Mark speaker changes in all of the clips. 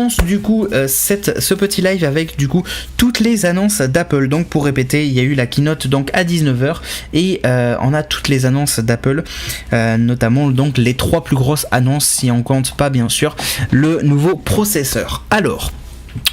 Speaker 1: commence du coup ce petit live avec du coup toutes les annonces d'Apple. Donc pour répéter, il y a eu la keynote donc à 19h et on a toutes les annonces d'Apple, notamment donc les 3 plus grosses annonces si on compte pas bien sûr le nouveau processeur. Alors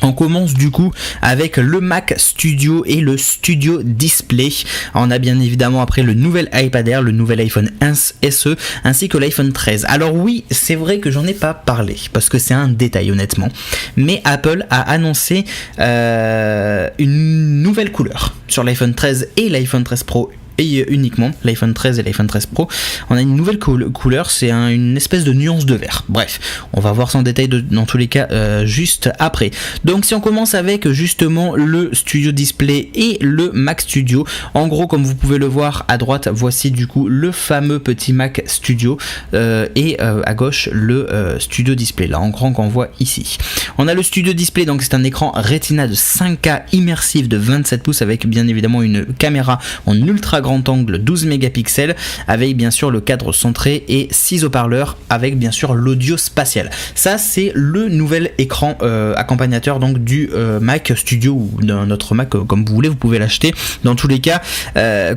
Speaker 1: on commence du coup avec le Mac Studio et le Studio Display. On a bien évidemment après le nouvel iPad Air, le nouvel iPhone 11 SE ainsi que l'iPhone 13. Alors oui, c'est vrai que j'en ai pas parlé parce que c'est un détail honnêtement, mais Apple a annoncé une nouvelle couleur sur l'iPhone 13 et l'iPhone 13 Pro. Et uniquement l'iPhone 13 et l'iPhone 13 Pro, on a une nouvelle couleur, c'est une espèce de nuance de vert. Bref, on va voir ça en détail dans tous les cas juste après. Donc si on commence avec justement le Studio Display et le Mac Studio, en gros comme vous pouvez le voir à droite, voici du coup le fameux petit Mac Studio et à gauche le Studio Display, là en grand qu'on voit ici. On a le Studio Display, donc c'est un écran Retina de 5K immersif de 27 pouces avec bien évidemment une caméra en ultra grand angle 12 mégapixels avec bien sûr le cadre centré et 6 haut-parleurs avec bien sûr l'audio spatial. Ça c'est le nouvel écran accompagnateur donc du Mac Studio ou d'un autre Mac comme vous voulez, vous pouvez l'acheter dans tous les cas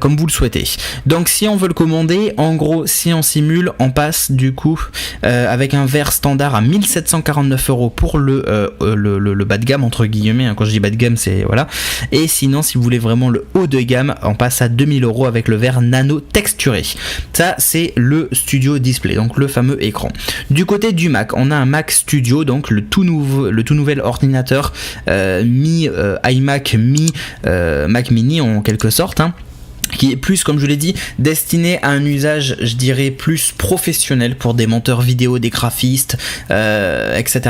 Speaker 1: comme vous le souhaitez. Donc si on veut le commander, en gros si on simule, on passe du coup avec un verre standard à 1749€ pour le bas de gamme entre guillemets, hein, quand je dis bas de gamme c'est voilà, et sinon si vous voulez vraiment le haut de gamme, on passe à 2000€ avec le verre nano texturé. Ça c'est le Studio Display, donc le fameux écran. Du côté du Mac, on a un Mac Studio, donc le tout nouvel ordinateur mi iMac, mi Mac mini en quelque sorte, hein, qui est plus, comme je l'ai dit, destiné à un usage, je dirais, plus professionnel pour des monteurs vidéo, des graphistes, etc.,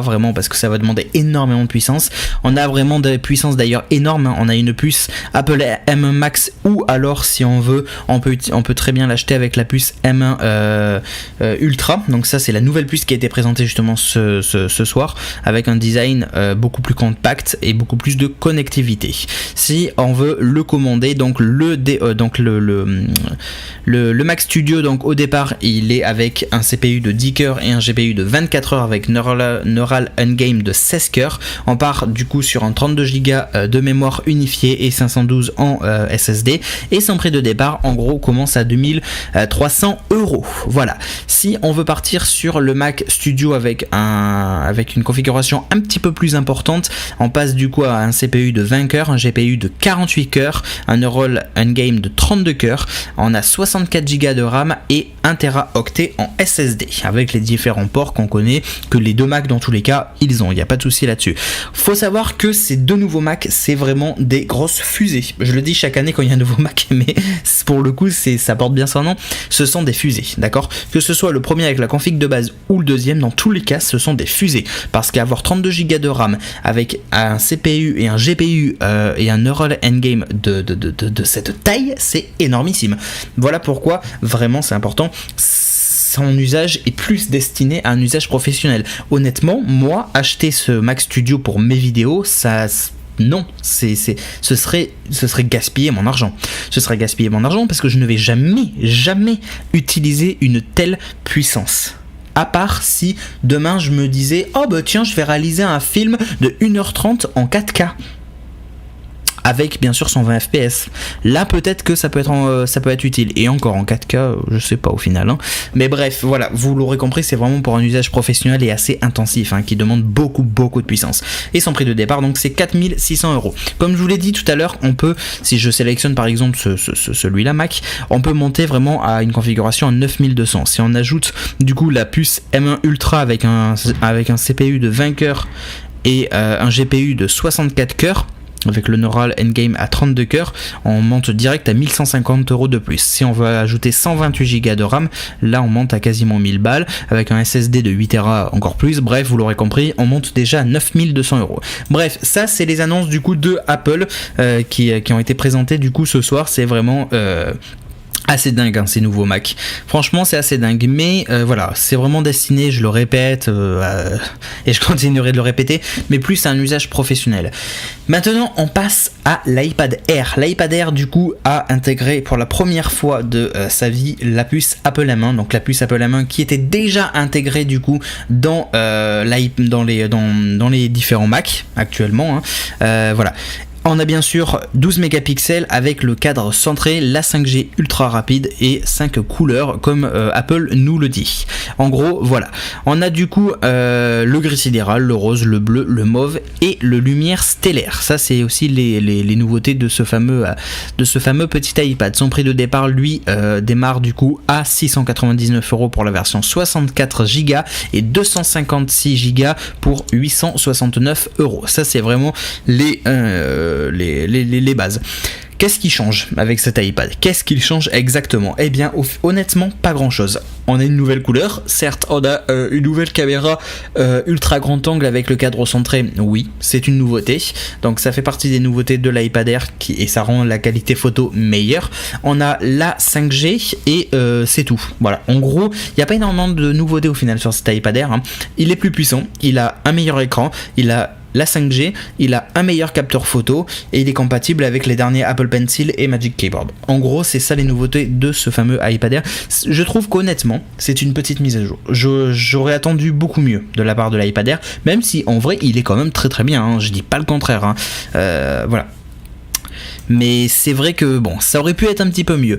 Speaker 1: vraiment, parce que ça va demander énormément de puissance. On a vraiment des puissances d'ailleurs énormes, hein. On a une puce Apple M1 Max, ou alors, si on veut, on peut très bien l'acheter avec la puce M1 Ultra. Donc ça, c'est la nouvelle puce qui a été présentée justement ce soir, avec un design beaucoup plus compact et beaucoup plus de connectivité. Si on veut le commander, donc le Mac Studio, donc au départ il est avec un CPU de 10 cœurs et un GPU de 24 heures avec Neural Engine de 16 cœurs. On part du coup sur un 32 Go de mémoire unifiée et 512 en SSD, et son prix de départ en gros commence à 2300€. Voilà. Si on veut partir sur le Mac Studio avec une configuration un petit peu plus importante, on passe du coup à un CPU de 20 cœurs, un GPU de 48 cœurs, un Neural Engine de 32 cœurs, on a 64 Go de RAM et 1 Teraoctet en SSD avec les différents ports qu'on connaît, que les deux Mac dans tous les cas ils ont, il n'y a pas de souci là-dessus. Faut savoir que ces deux nouveaux Mac c'est vraiment des grosses fusées, je le dis chaque année quand il y a un nouveau Mac, mais pour le coup ça porte bien son nom, ce sont des fusées, d'accord, que ce soit le premier avec la config de base ou le deuxième, dans tous les cas ce sont des fusées, parce qu'avoir 32 Go de RAM avec un CPU et un GPU et un Neural Engine de cette taille, c'est énormissime. Voilà pourquoi vraiment c'est important. Son usage est plus destiné à un usage professionnel. Honnêtement, moi, acheter ce Mac Studio pour mes vidéos, non, ce serait gaspiller mon argent. Ce serait gaspiller mon argent parce que je ne vais jamais utiliser une telle puissance. À part si demain je me disais, oh bah tiens, je vais réaliser un film de 1h30 en 4K. Avec bien sûr 120 fps. Là peut-être que ça peut être utile. Et encore en 4K, je sais pas au final. Hein. Mais bref, voilà, vous l'aurez compris, c'est vraiment pour un usage professionnel et assez intensif, hein, qui demande beaucoup de puissance. Et son prix de départ, donc c'est 4600€. Comme je vous l'ai dit tout à l'heure, on peut, si je sélectionne par exemple celui-là Mac, on peut monter vraiment à une configuration à 9200. Si on ajoute du coup la puce M1 Ultra avec un CPU de 20 cœurs et un GPU de 64 cœurs, avec le Neural Engine à 32 cœurs, on monte direct à 1150€ de plus. Si on veut ajouter 128 Go de RAM, là on monte à quasiment 1000 balles, avec un SSD de 8 Tera encore plus. Bref, vous l'aurez compris, on monte déjà à 9200€. Bref, ça c'est les annonces du coup de Apple qui ont été présentées du coup ce soir. C'est vraiment Assez dingue hein, ces nouveaux Mac. Franchement c'est assez dingue, mais voilà, c'est vraiment destiné, je le répète, et je continuerai de le répéter, mais plus à un usage professionnel. Maintenant on passe à l'iPad Air. L'iPad Air du coup a intégré pour la première fois de sa vie la puce Apple M1, donc la puce Apple M1 qui était déjà intégrée du coup dans, dans les différents Mac actuellement, hein. Voilà. On a bien sûr 12 mégapixels avec le cadre centré, la 5G ultra rapide et 5 couleurs comme Apple nous le dit. En gros, voilà. On a du coup le gris sidéral, le rose, le bleu, le mauve et le lumière stellaire. Ça, c'est aussi les nouveautés de ce fameux petit iPad. Son prix de départ, lui, démarre du coup à 699 € pour la version 64 Go et 256 Go pour 869 €. Ça, c'est vraiment les bases. Qu'est-ce qui change avec cet iPad? Qu'est-ce qu'il change exactement? Eh bien, honnêtement, pas grand-chose. On a une nouvelle couleur, certes, on a une nouvelle caméra ultra grand angle avec le cadre centré. Oui, c'est une nouveauté. Donc, ça fait partie des nouveautés de l'iPad Air et ça rend la qualité photo meilleure. On a la 5G et c'est tout. Voilà. En gros, il n'y a pas énormément de nouveautés au final sur cet iPad Air, hein. Il est plus puissant, il a un meilleur écran, il a la 5G, il a un meilleur capteur photo et il est compatible avec les derniers Apple Pencil et Magic Keyboard. En gros, c'est ça les nouveautés de ce fameux iPad Air. Je trouve qu'honnêtement, c'est une petite mise à jour. J'aurais attendu beaucoup mieux de la part de l'iPad Air, même si en vrai, il est quand même très très bien, hein. Je dis pas le contraire, hein. Voilà. Mais c'est vrai que bon, ça aurait pu être un petit peu mieux.